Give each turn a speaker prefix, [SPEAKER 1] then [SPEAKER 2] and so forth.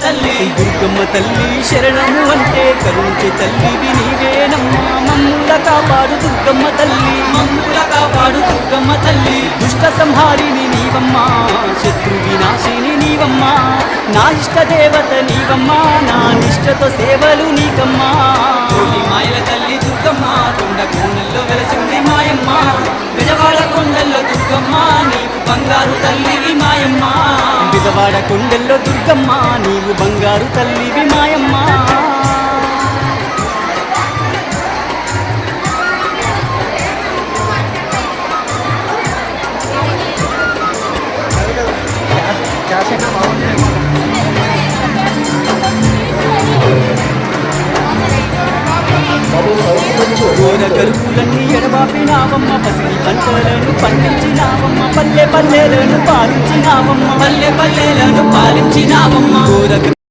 [SPEAKER 1] తల్లి
[SPEAKER 2] దుర్గమ్మ తల్లి శరణము అంటే కరుణించే తల్లివి నీవేనమ్మా మమ్ముల కాపాడు దుర్గమ్మ తల్లి
[SPEAKER 1] మమ్ముల కాపాడు దుర్గమ్మ తల్లి
[SPEAKER 2] దుష్ట సంహారిని నీవమ్మా శత్రు వినాశిని నీవమ్మా నా ఇష్ట దేవత నీవమ్మా నా నిష్టతో సేవలు నీకమ్మా
[SPEAKER 1] కోటి మాయల తల్లి దుర్గమ్మ కొండ కోణల్లో వెలసింది మాయమ్మ విజయవాడ కొండల్లో దుర్గమ్మ నీవు బంగారు తల్లివి మాయమ్మ
[SPEAKER 2] విజయవాడ కొండల్లో దుర్గమ్మ నీవు బంగారు తల్లివి మాయమ్మ ఘోర కరువులన్నీ ఎడబాపినావమ్మ పసిడి పంటలను పండించినావమ్మ పల్లె పల్లెలను పాలించినావమ్మ
[SPEAKER 1] పల్లె పల్లెలను పాలించినావమ్మ
[SPEAKER 2] ఘోర